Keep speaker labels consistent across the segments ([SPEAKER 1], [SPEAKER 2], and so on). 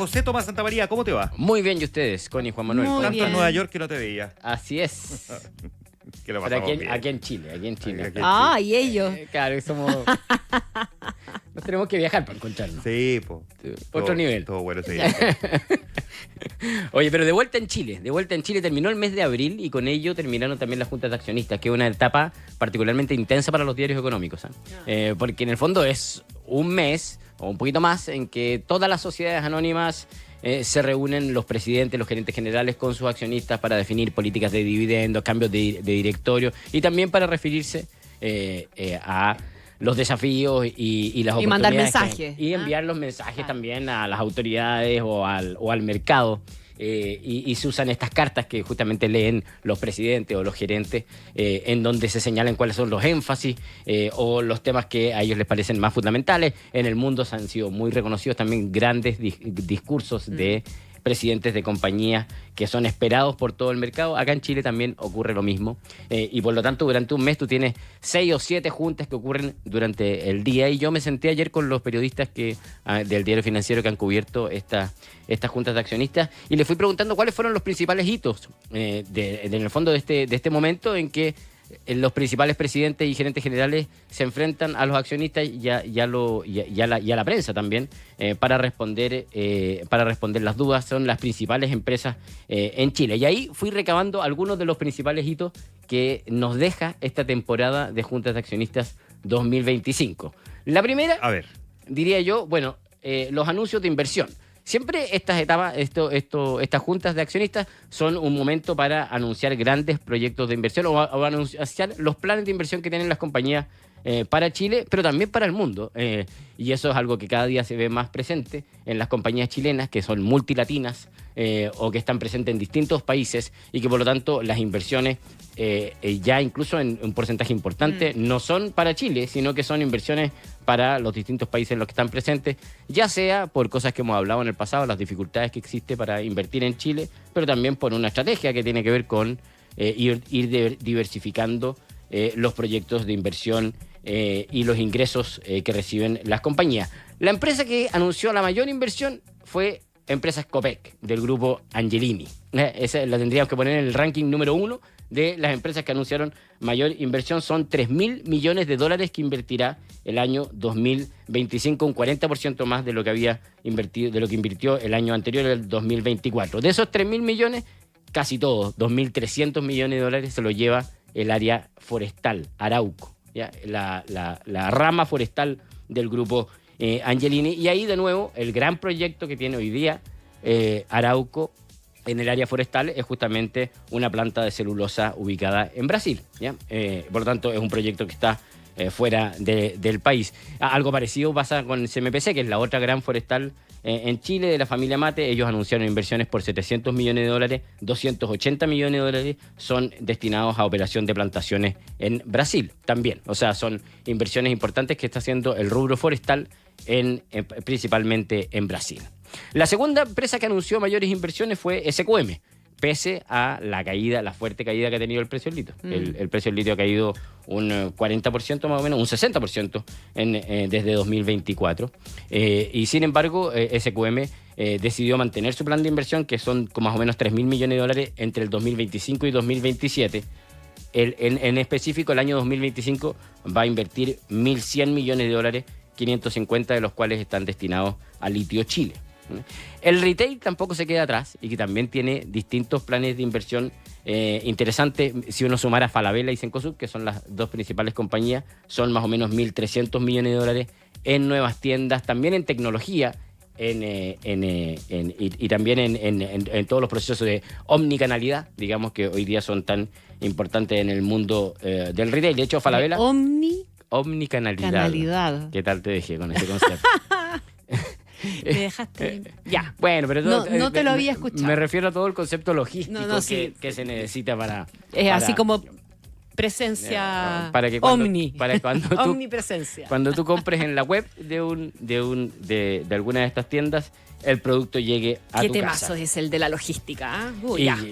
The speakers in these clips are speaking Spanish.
[SPEAKER 1] José Tomás Santamaría, ¿cómo te va?
[SPEAKER 2] Muy bien, ¿y ustedes, Connie y Juan Manuel?
[SPEAKER 3] Muy
[SPEAKER 1] Tanto
[SPEAKER 3] bien.
[SPEAKER 1] en Nueva York que no te veía.
[SPEAKER 2] Así es.
[SPEAKER 1] Que lo
[SPEAKER 2] Pero
[SPEAKER 1] pasamos bien.
[SPEAKER 2] aquí en Chile.
[SPEAKER 1] Aquí.
[SPEAKER 3] Ah, y ellos.
[SPEAKER 2] Claro, somos... Nos tenemos que viajar para encontrarnos.
[SPEAKER 1] Sí, pues.
[SPEAKER 2] Otro nivel.
[SPEAKER 1] Todo bueno, sí.
[SPEAKER 2] Oye, pero de vuelta en Chile. De vuelta en Chile terminó el mes de abril y con ello terminaron también las juntas de accionistas, que es una etapa particularmente intensa para los diarios económicos. Porque en el fondo es un mes o un poquito más en que todas las sociedades anónimas se reúnen, los presidentes, los gerentes generales con sus accionistas para definir políticas de dividendos, cambios de directorio y también para referirse a los desafíos y las oportunidades.
[SPEAKER 3] Y mandar mensajes.
[SPEAKER 2] Y enviar los mensajes también a las autoridades o al mercado. Y se usan estas cartas que justamente leen los presidentes o los gerentes, en donde se señalan cuáles son los énfasis o los temas que a ellos les parecen más fundamentales. En el mundo se han sido muy reconocidos también grandes discursos de presidentes de compañías que son esperados por todo el mercado. Acá en Chile también ocurre lo mismo. Y por lo tanto, durante un mes tú tienes 6 o 7 juntas que ocurren durante el día. Y yo me senté ayer con los periodistas del Diario Financiero que han cubierto estas juntas de accionistas y les fui preguntando cuáles fueron los principales hitos en el fondo de este momento en que los principales presidentes y gerentes generales se enfrentan a los accionistas y a la prensa también para responder las dudas. Son las principales empresas en Chile. Y ahí fui recabando algunos de los principales hitos que nos deja esta temporada de juntas de accionistas 2025. La primera,
[SPEAKER 1] A ver.
[SPEAKER 2] diría yo, bueno, los anuncios de inversión. Siempre estas etapas, estas juntas de accionistas son un momento para anunciar grandes proyectos de inversión o anunciar los planes de inversión que tienen las compañías para Chile, pero también para el mundo. Y eso es algo que cada día se ve más presente en las compañías chilenas, que son multilatinas o que están presentes en distintos países y que por lo tanto las inversiones ya incluso en un porcentaje importante no son para Chile, sino que son inversiones para los distintos países en los que están presentes, ya sea por cosas que hemos hablado en el pasado, las dificultades que existe para invertir en Chile, pero también por una estrategia que tiene que ver con ir diversificando los proyectos de inversión y los ingresos que reciben las compañías. La empresa que anunció la mayor inversión fue Empresas Copec, del grupo Angelini. Esa la tendríamos que poner en el ranking número 1 de las empresas que anunciaron mayor inversión. Son 3.000 millones de dólares que invertirá el año 2025, un 40% más de lo que había invertido, de lo que invirtió el año anterior, el 2024. De esos 3.000 millones, casi todos, 2.300 millones de dólares, se lo lleva el área forestal, Arauco, ¿ya? La rama forestal del grupo Angelini. Y ahí de nuevo el gran proyecto que tiene hoy día Arauco en el área forestal es justamente una planta de celulosa ubicada en Brasil, ¿ya? Por lo tanto es un proyecto que está fuera del país. Algo parecido pasa con CMPC, que es la otra gran forestal en Chile de la familia Mate. Ellos anunciaron inversiones por 700 millones de dólares, 280 millones de dólares son destinados a operación de plantaciones en Brasil también. O sea, son inversiones importantes que está haciendo el rubro forestal principalmente en Brasil. La segunda empresa que anunció mayores inversiones fue SQM, pese a la fuerte caída que ha tenido el precio del litio. El precio del litio ha caído un 40% más o menos, un 60% desde 2024. Y sin embargo, SQM decidió mantener su plan de inversión, que son más o menos 3.000 millones de dólares entre el 2025 y 2027. En específico, el año 2025 va a invertir 1.100 millones de dólares, 550 de los cuales están destinados a Litio Chile. El retail tampoco se queda atrás y que también tiene distintos planes de inversión interesantes. Si uno sumara Falabella y Cencosud, que son las dos principales compañías, son más o menos 1.300 millones de dólares en nuevas tiendas, también en tecnología y también en todos los procesos de omnicanalidad, digamos, que hoy día son tan importantes en el mundo del retail. De hecho, Falabella... Omnicanalidad.
[SPEAKER 3] Canalidad.
[SPEAKER 2] ¿Qué tal te dejé con ese concepto?
[SPEAKER 3] Me dejaste.
[SPEAKER 2] Ya, bueno, pero
[SPEAKER 3] No te lo había escuchado.
[SPEAKER 2] Me refiero a todo el concepto logístico
[SPEAKER 3] sí.
[SPEAKER 2] que se necesita para...
[SPEAKER 3] Así como presencia
[SPEAKER 2] para que cuando,
[SPEAKER 3] omni.
[SPEAKER 2] para cuando tú,
[SPEAKER 3] omnipresencia.
[SPEAKER 2] Cuando tú compres en la web de alguna de estas tiendas, el producto llegue a tu casa.
[SPEAKER 3] ¿Qué temazo es el de la logística?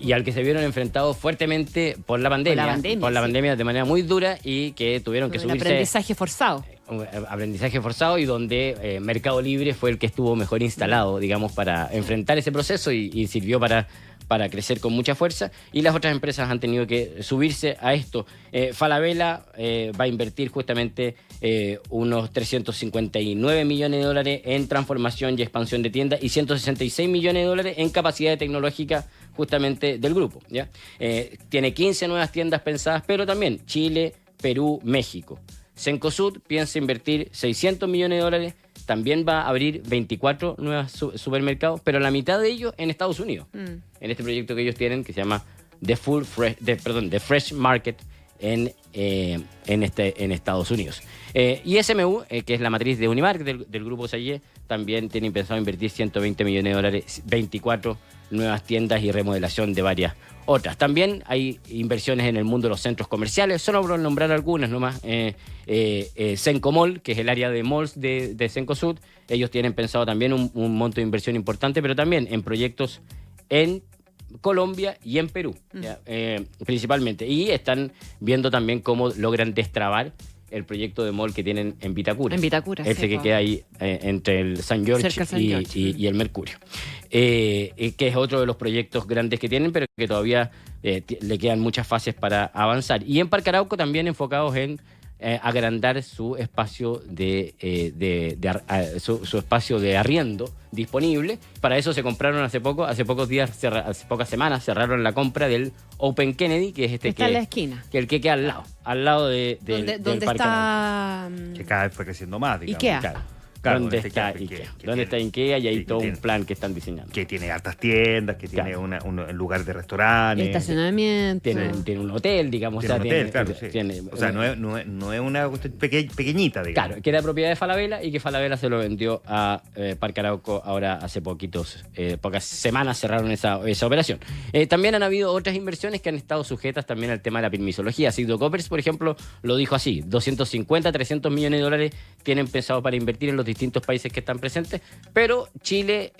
[SPEAKER 2] Y al que se vieron enfrentados fuertemente por la pandemia de manera muy dura y que tuvieron que
[SPEAKER 3] el
[SPEAKER 2] subirse...
[SPEAKER 3] aprendizaje forzado.
[SPEAKER 2] un aprendizaje forzado y donde Mercado Libre fue el que estuvo mejor instalado, digamos, para enfrentar ese proceso y sirvió para crecer con mucha fuerza, y las otras empresas han tenido que subirse a esto. Falabella va a invertir justamente unos 359 millones de dólares en transformación y expansión de tiendas y 166 millones de dólares en capacidad tecnológica justamente del grupo, ¿ya? Tiene 15 nuevas tiendas pensadas, pero también Chile, Perú, México. Cencosud piensa invertir 600 millones de dólares, también va a abrir 24 nuevos supermercados, pero la mitad de ellos en Estados Unidos, en este proyecto que ellos tienen que se llama The Fresh Market en Estados Unidos. Y SMU, que es la matriz de Unimark del grupo Sayé, también tienen pensado invertir 120 millones de dólares, 24 nuevas tiendas y remodelación de varias otras. También hay inversiones en el mundo de los centros comerciales, solo por nombrar algunas nomás. Cencomall, que es el área de malls de Cencosud, ellos tienen pensado también un monto de inversión importante, pero también en proyectos en Colombia y en Perú, ¿ya? Principalmente. Y están viendo también cómo logran destrabar el proyecto de mall que tienen en Vitacura.
[SPEAKER 3] En Vitacura,
[SPEAKER 2] ese
[SPEAKER 3] sí,
[SPEAKER 2] que queda ahí entre el San George
[SPEAKER 3] Cerca del San George.
[SPEAKER 2] y el Mercurio. Que es otro de los proyectos grandes que tienen, pero que todavía le quedan muchas fases para avanzar. Y en Parque Arauco también enfocados en agrandar su espacio su espacio de arriendo disponible. Para eso se compraron hace pocas semanas cerraron la compra del Open Kennedy, que es
[SPEAKER 3] Está en la esquina.
[SPEAKER 2] que el que queda al lado del
[SPEAKER 3] ¿Dónde
[SPEAKER 2] Parque
[SPEAKER 3] está
[SPEAKER 1] Que cada vez fue creciendo más, digamos.
[SPEAKER 3] Ikea?
[SPEAKER 2] Claro.
[SPEAKER 1] Claro,
[SPEAKER 2] ¿Dónde
[SPEAKER 1] este
[SPEAKER 2] está
[SPEAKER 1] que-
[SPEAKER 2] Ikea?
[SPEAKER 1] que
[SPEAKER 2] ¿Dónde está
[SPEAKER 1] tiene-
[SPEAKER 2] Ikea? Y hay
[SPEAKER 1] que
[SPEAKER 2] todo un
[SPEAKER 1] tiene-
[SPEAKER 2] plan que están diseñando.
[SPEAKER 1] Que tiene hartas tiendas, que tiene
[SPEAKER 2] Claro.
[SPEAKER 1] un lugar de restaurantes.
[SPEAKER 3] Estacionamiento.
[SPEAKER 2] Tiene un hotel, digamos.
[SPEAKER 1] Tiene
[SPEAKER 2] o sea,
[SPEAKER 1] un hotel, claro, sí.
[SPEAKER 2] tiene-
[SPEAKER 1] O sea, no es una cuestión pequeñita, digamos.
[SPEAKER 2] Claro, que era propiedad de Falabella y que Falabella se lo vendió a Parque Arauco ahora hace pocas semanas cerraron esa operación. También han habido otras inversiones que han estado sujetas también al tema de la permisología. Sigdo Coppers, por ejemplo, lo dijo así: 250, 300 millones de dólares tienen pensado para invertir en los distintos países que están presentes, pero Chile,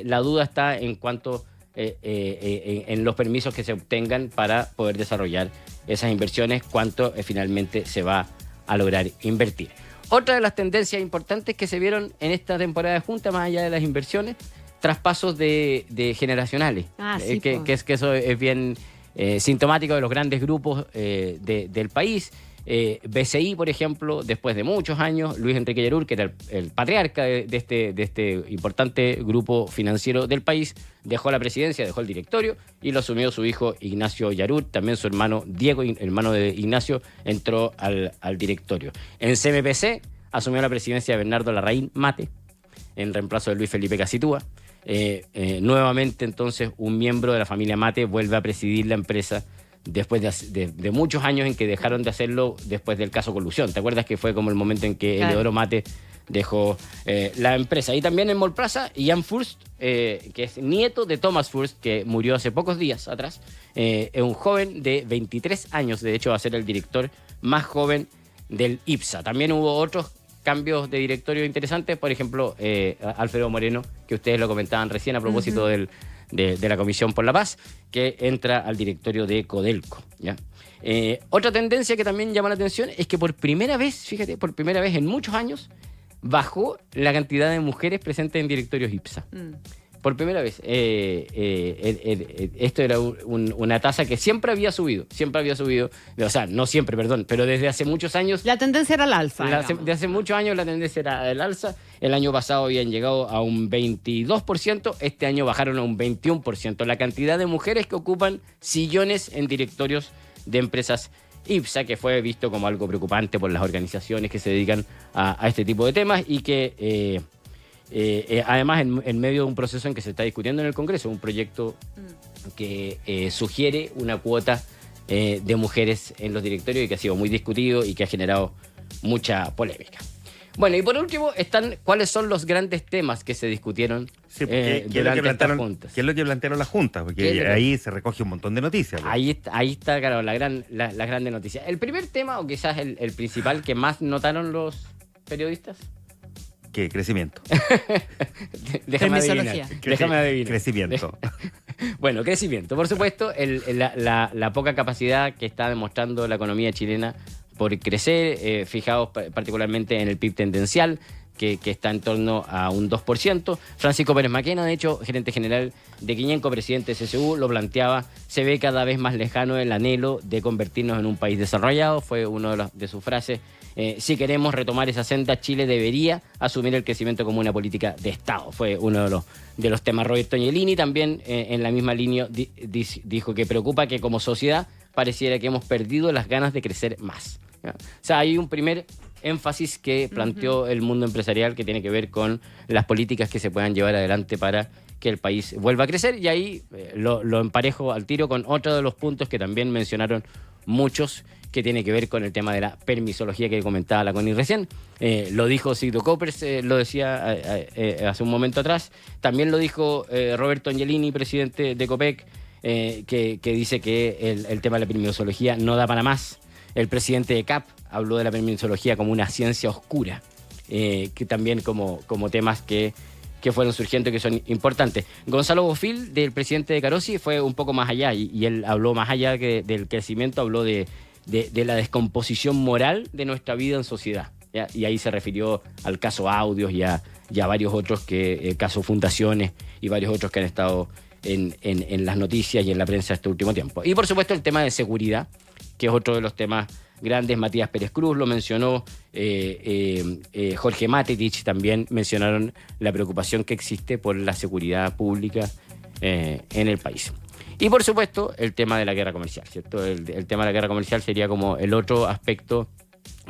[SPEAKER 2] la duda está en cuanto en los permisos que se obtengan para poder desarrollar esas inversiones, cuánto finalmente se va a lograr invertir. Otra de las tendencias importantes que se vieron en esta temporada de Junta, más allá de las inversiones, traspasos de generacionales.
[SPEAKER 3] Sí,
[SPEAKER 2] que eso es bien sintomático de los grandes grupos del país. BCI, por ejemplo, después de muchos años, Luis Enrique Yarur, que era el patriarca de este importante grupo financiero del país, dejó la presidencia, dejó el directorio y lo asumió su hijo Ignacio Yarur. También su hermano Diego, hermano de Ignacio, entró al directorio. En CMPC asumió la presidencia de Bernardo Larraín Mate, en reemplazo de Luis Felipe Casitúa. Nuevamente, entonces, un miembro de la familia Mate vuelve a presidir la empresa después de muchos años en que dejaron de hacerlo después del caso Colusión. ¿Te acuerdas que fue como el momento en que
[SPEAKER 3] Claro.
[SPEAKER 2] Eleodoro Mate dejó la empresa? Y también en Mallplaza, Ian Furst, que es nieto de Thomas Furst, que murió hace pocos días atrás, es un joven de 23 años, de hecho va a ser el director más joven del IPSA. También hubo otros cambios de directorio interesantes, por ejemplo, Alfredo Moreno, que ustedes lo comentaban recién a propósito de la Comisión por la Paz, que entra al directorio de Codelco, ¿ya? Otra tendencia que también llama la atención es que por primera vez, fíjate, por primera vez en muchos años, bajó la cantidad de mujeres presentes en directorios IPSA. Por primera vez. Esto era una tasa que siempre había subido, o sea, no siempre, perdón, pero desde hace muchos años.
[SPEAKER 3] La tendencia era la alza. digamos.
[SPEAKER 2] De hace muchos años la tendencia era el alza. El año pasado habían llegado a un 22%, este año bajaron a un 21%. La cantidad de mujeres que ocupan sillones en directorios de empresas IPSA, que fue visto como algo preocupante por las organizaciones que se dedican a este tipo de temas y que además en medio de un proceso en que se está discutiendo en el Congreso, un proyecto que sugiere una cuota de mujeres en los directorios y que ha sido muy discutido y que ha generado mucha polémica. Bueno, y por último están cuáles son los grandes temas que se discutieron
[SPEAKER 1] Sí, ¿qué es lo que
[SPEAKER 2] durante estas
[SPEAKER 1] plantearon,
[SPEAKER 2] juntas.
[SPEAKER 1] qué es lo que plantearon las juntas?
[SPEAKER 2] ¿Qué es
[SPEAKER 1] Porque
[SPEAKER 2] lo que-
[SPEAKER 1] ahí se recoge un montón de noticias. ¿no?
[SPEAKER 2] Ahí está, claro, la grande noticia. El primer tema, o quizás el principal que más notaron los periodistas.
[SPEAKER 1] ¿Qué? Crecimiento.
[SPEAKER 2] Déjame adivinar.
[SPEAKER 3] Permisología.
[SPEAKER 2] Déjame adivinar.
[SPEAKER 1] Crecimiento.
[SPEAKER 2] Bueno, crecimiento. Por supuesto, la poca capacidad que está demostrando la economía chilena por crecer, fijados particularmente en el PIB tendencial, que está en torno a un 2%. Francisco Pérez Maquena, de hecho, gerente general de Quiñenco, presidente de CSU, lo planteaba, se ve cada vez más lejano el anhelo de convertirnos en un país desarrollado, fue una de sus frases. Si queremos retomar esa senda, Chile debería asumir el crecimiento como una política de Estado. Fue uno de los temas. Roberto Angelini también en la misma línea dijo que preocupa que como sociedad pareciera que hemos perdido las ganas de crecer más. ¿Ya? O sea, hay un primer énfasis que planteó el mundo empresarial que tiene que ver con las políticas que se puedan llevar adelante para que el país vuelva a crecer, y ahí lo emparejo al tiro con otro de los puntos que también mencionaron muchos, que tiene que ver con el tema de la permisología que comentaba la Connie recién. Lo dijo Cito Coppers, lo decía hace un momento atrás. También lo dijo Roberto Angelini, presidente de COPEC, que dice que el tema de la permisología no da para más. El presidente de CAP habló de la permisología como una ciencia oscura, que también como temas que fueron surgiendo y que son importantes. Gonzalo Bofil, del presidente de Carosi, fue un poco más allá y él habló más allá del crecimiento, habló de la descomposición moral de nuestra vida en sociedad, ¿ya? Y ahí se refirió al caso Audios y a varios otros, caso Fundaciones y varios otros que han estado en las noticias y en la prensa este último tiempo. Y por supuesto el tema de seguridad, que es otro de los temas grandes. Matías Pérez Cruz lo mencionó, Jorge Matetich también mencionaron la preocupación que existe por la seguridad pública en el país. Y por supuesto el tema de la guerra comercial, ¿cierto? El tema de la guerra comercial sería como el otro aspecto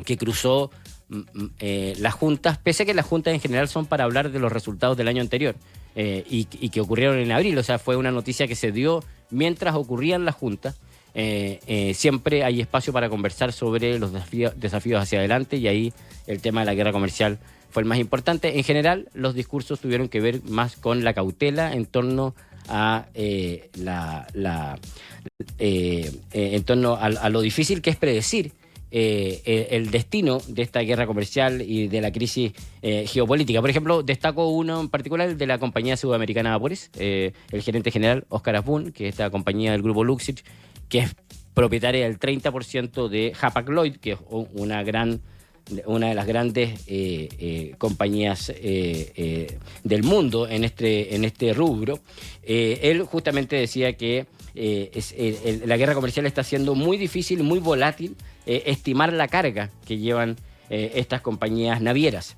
[SPEAKER 2] que cruzó las juntas, pese a que las juntas en general son para hablar de los resultados del año anterior y que ocurrieron en abril. O sea, fue una noticia que se dio mientras ocurrían las juntas. Siempre hay espacio para conversar sobre los desafíos hacia adelante, y ahí el tema de la guerra comercial fue el más importante. En general, los discursos tuvieron que ver más con la cautela en torno a lo difícil que es predecir el destino de esta guerra comercial y de la crisis geopolítica. Por ejemplo, destaco uno en particular, el de la compañía sudamericana Vapores, el gerente general Óscar Asbun, que es esta compañía del grupo Luxich, que es propietaria del 30% de Hapag-Lloyd, que es una de las grandes compañías del mundo en este rubro. Él justamente decía que la guerra comercial está siendo muy difícil, muy volátil, estimar la carga que llevan estas compañías navieras.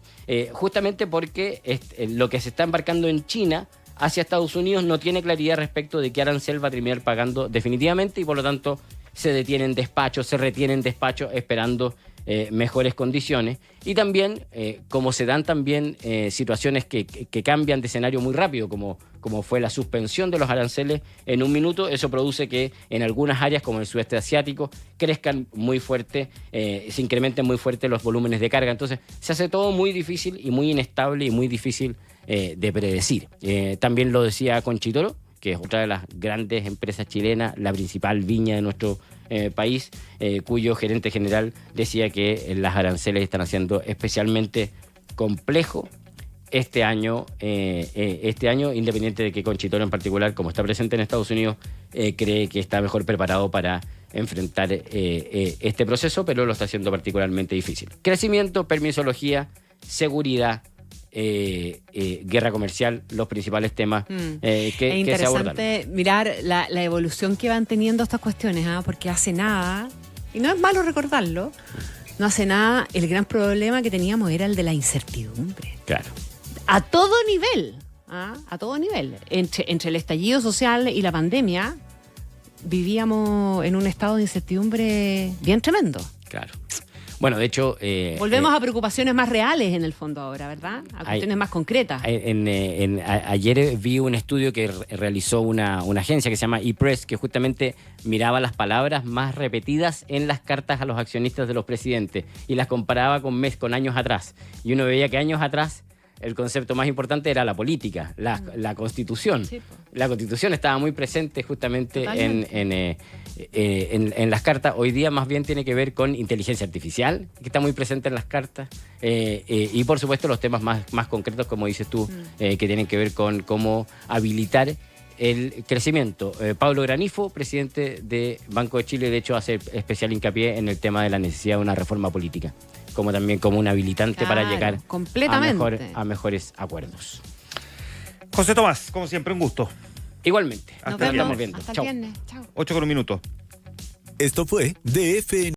[SPEAKER 2] Justamente porque lo que se está embarcando en China hacia Estados Unidos no tiene claridad respecto de qué arancel va a terminar pagando definitivamente, y por lo tanto se retienen despachos esperando mejores condiciones. Y también, como se dan también situaciones que cambian de escenario muy rápido, como fue la suspensión de los aranceles en un minuto, eso produce que en algunas áreas, como el sudeste asiático, crezcan muy fuerte, se incrementen muy fuerte los volúmenes de carga. Entonces, se hace todo muy difícil y muy inestable y muy difícil de predecir. También lo decía Conchitoro, que es otra de las grandes empresas chilenas, la principal viña de nuestro país, cuyo gerente general decía que las aranceles están haciendo especialmente complejo este año, independiente de que Conchitoro en particular, como está presente en Estados Unidos, cree que está mejor preparado para enfrentar este proceso, pero lo está haciendo particularmente difícil. Crecimiento, permisología, seguridad, guerra comercial, los principales temas que se abordan.
[SPEAKER 3] Es interesante mirar la evolución que van teniendo estas cuestiones, porque hace nada, y no es malo recordarlo, no hace nada, el gran problema que teníamos era el de la incertidumbre.
[SPEAKER 2] Claro.
[SPEAKER 3] A todo nivel, a todo nivel. Entre el estallido social y la pandemia, vivíamos en un estado de incertidumbre bien tremendo.
[SPEAKER 2] Claro. Bueno, de hecho...
[SPEAKER 3] volvemos a preocupaciones más reales en el fondo ahora, ¿verdad? A cuestiones más concretas.
[SPEAKER 2] Ayer vi un estudio que realizó una agencia que se llama ePress, que justamente miraba las palabras más repetidas en las cartas a los accionistas de los presidentes y las comparaba con años atrás. Y uno veía que años atrás el concepto más importante era la política, la Constitución. Sí, la Constitución estaba muy presente justamente en las cartas. Hoy día más bien tiene que ver con inteligencia artificial, que está muy presente en las cartas, y por supuesto los temas más concretos, como dices tú, que tienen que ver con cómo habilitar el crecimiento. Pablo Granifo, presidente de Banco de Chile, de hecho hace especial hincapié en el tema de la necesidad de una reforma política, como también como un habilitante para llegar
[SPEAKER 3] completamente
[SPEAKER 2] a mejores acuerdos.
[SPEAKER 1] José Tomás, como siempre, un gusto.
[SPEAKER 2] Igualmente.
[SPEAKER 1] Hasta
[SPEAKER 3] Nos
[SPEAKER 1] el
[SPEAKER 3] vemos.
[SPEAKER 2] estamos viendo.
[SPEAKER 3] Hasta el
[SPEAKER 2] Chau.
[SPEAKER 3] viernes. Chao.
[SPEAKER 1] 8 con un minuto.
[SPEAKER 4] Esto fue DF